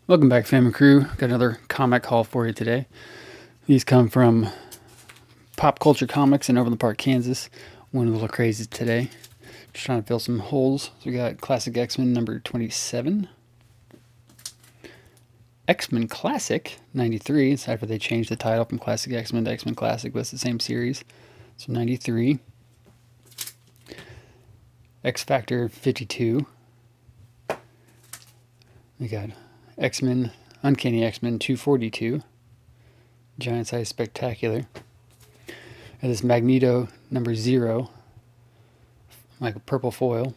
Welcome back, fam and crew. Got another comic haul for you today. These come from Pop Culture Comics in Overland Park, Kansas. Went a little crazy today. Just trying to fill some holes. So we got Classic X-Men number 27. X-Men Classic 93. It's after they changed the title from Classic X-Men to X-Men Classic, but it's the same series. So 93. X Factor 52. We got X-Men, Uncanny X-Men 242. Giant Size Spectacular. And this Magneto number 0. Like a purple foil.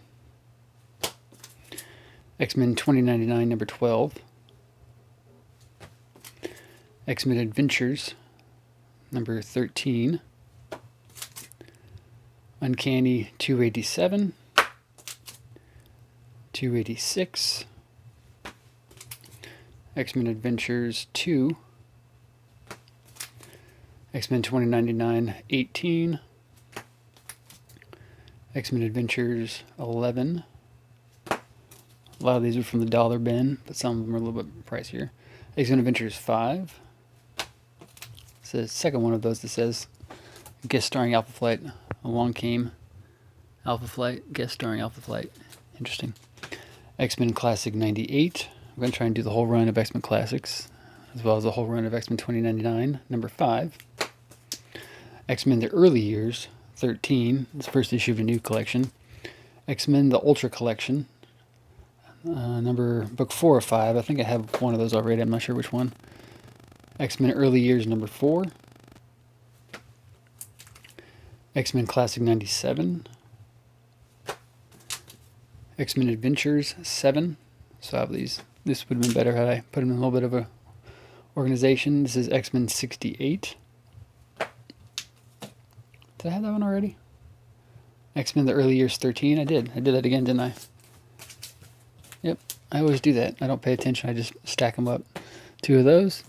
X-Men 2099 number 12. X-Men Adventures number 13. Uncanny 287. 286. X-Men Adventures 2. X-Men 2099 18. X-Men Adventures 11. A lot of these are from the dollar bin, but some of them are a little bit pricier. X-Men Adventures 5. It's the second one of those that says guest starring Alpha Flight. Along came Alpha Flight, guest starring Alpha Flight. Interesting. X-Men Classic 98. I'm going to try and do the whole run of X-Men Classics, as well as the whole run of X-Men 2099, number 5. X-Men The Early Years, 13. It's the first issue of a new collection. X-Men The Ultra Collection, book 4 or 5. I think I have one of those already. I'm not sure which one. X-Men Early Years, number 4. X-Men Classic 97. X-Men Adventures 7. So I have these. This would have been better had I put them in a little bit of a organization. This is X-Men 68. Did I have that one already? X-Men The Early Years 13. I did. I did that again, didn't I? Yep. I always do that. I don't pay attention. I just stack them up. 2 of those.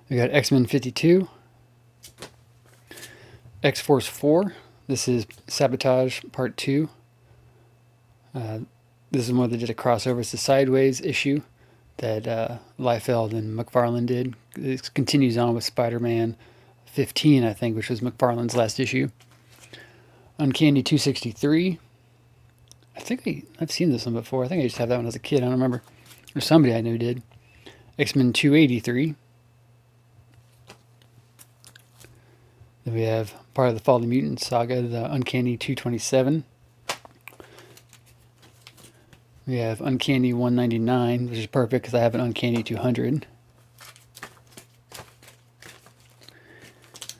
We got X-Men 52. X-Force 4. This is Sabotage Part 2. This is one that did a crossover. It's the Sideways issue that Liefeld and McFarlane did. It continues on with Spider-Man 15, I think, which was McFarlane's last issue. Uncanny 263. I think I've seen this one before. I think I used to have that one as a kid. I don't remember. Or somebody I knew did. X-Men 283. Then we have part of the Fall of the Mutant saga, the Uncanny 227. We have Uncanny 199, which is perfect because I have an Uncanny 200.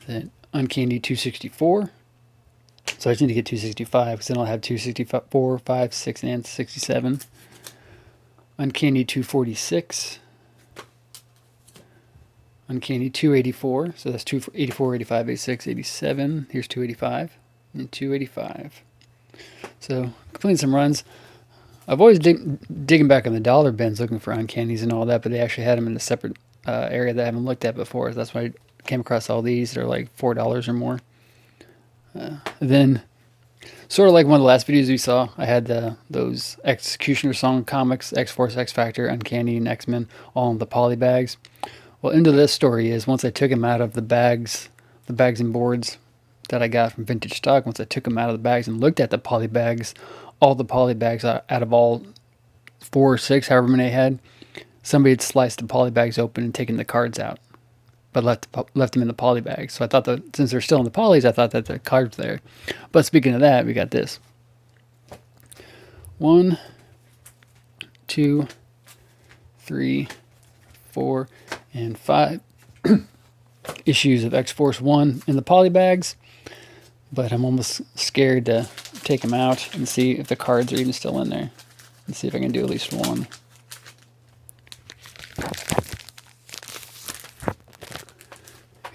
Then Uncanny 264. So I just need to get 265 because then I'll have 264, 5, 6, and 67. Uncanny 246. Uncanny 284. So that's 284, 85, 86, 87. Here's 285 and 285. So completing some runs. I've always digging back in the dollar bins looking for uncannies and all that, but they actually had them in a separate area that I haven't looked at before. So that's why I came across all these. They're like $4 or more. Then, sort of like one of the last videos we saw, I had those Executioner Song comics, X-Force, X-Factor, Uncanny, and X-Men, all in the poly bags. Well, into this story is once I took them out of the bags and boards that I got from Vintage Stock, once I took them out of the bags and looked at the poly bags, all the poly bags out of all 4 or 6, however many I had, somebody had sliced the poly bags open and taken the cards out, but left them in the poly bags. So I thought that since they're still in the polys, I thought that the cards were there. But speaking of that, we got this. 1, 2, 3, 4, and 5 issues of X-Force 1 in the poly bags. But I'm almost scared to take them out and see if the cards are even still in there. Let's see if I can do at least one.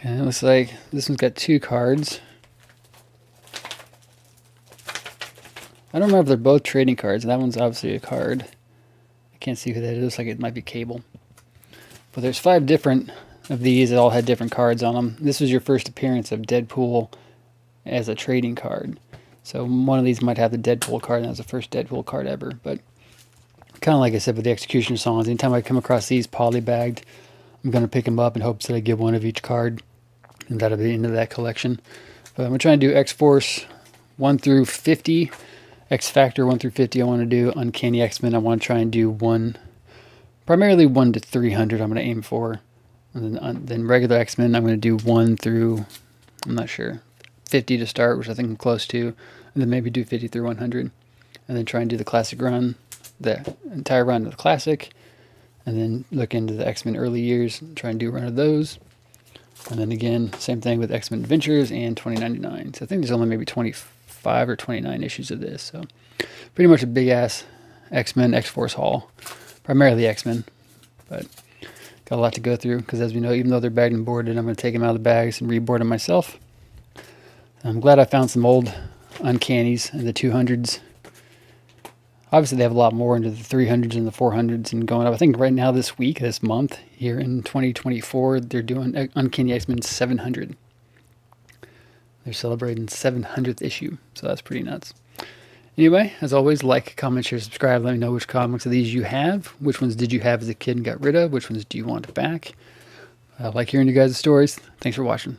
And it looks like this one's got 2 cards. I don't remember if they're both trading cards. That one's obviously a card. I can't see who that is. It looks like it might be Cable. But there's 5 different of these that all had different cards on them. This was your first appearance of Deadpool as a trading card. So one of these might have the Deadpool card, and that's the first Deadpool card ever. But kind of like I said with the executioner songs, anytime I come across these poly-bagged, I'm going to pick them up in hopes that I get one of each card, and that'll be the end of that collection. But I'm going to try and do X-Force 1 through 50, X-Factor 1 through 50 I want to do, Uncanny X-Men I want to try and do primarily 1 to 300 I'm going to aim for. And then regular X-Men I'm going to do 1 through, I'm not sure, 50 to start, which I think I'm close to, and then maybe do 50 through 100. And then try and do the classic run, the entire run of the classic, and then look into the X-Men early years and try and do a run of those. And then again, same thing with X-Men Adventures and 2099. So I think there's only maybe 25 or 29 issues of this. So pretty much a big-ass X-Men X-Force haul. Primarily X-Men, but got a lot to go through because, as we know, even though they're bagged and boarded, I'm going to take them out of the bags and reboard them myself. I'm glad I found some old Uncannies in the 200s. Obviously, they have a lot more into the 300s and the 400s and going up. I think right now, this month, here in 2024, they're doing Uncanny X-Men 700. They're celebrating 700th issue, so that's pretty nuts. Anyway, as always, like, comment, share, subscribe. Let me know which comics of these you have. Which ones did you have as a kid and got rid of? Which ones do you want back? I like hearing you guys' stories. Thanks for watching.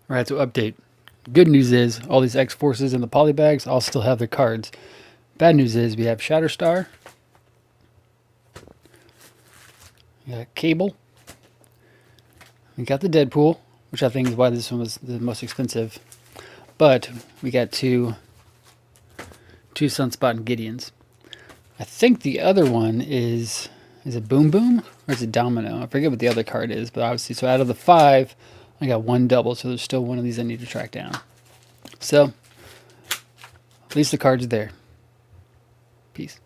Alright, so update. Good news is, all these X-Forces and the polybags all still have their cards. Bad news is, we have Shatterstar. We got Cable. We got the Deadpool, which I think is why this one was the most expensive. But we got two Sunspot and Gideons. I think the other one is it Boom Boom or is it Domino? I forget what the other card is, but obviously, so out of the 5, I got 1 double, so there's still one of these I need to track down. So, at least the card's there. Peace.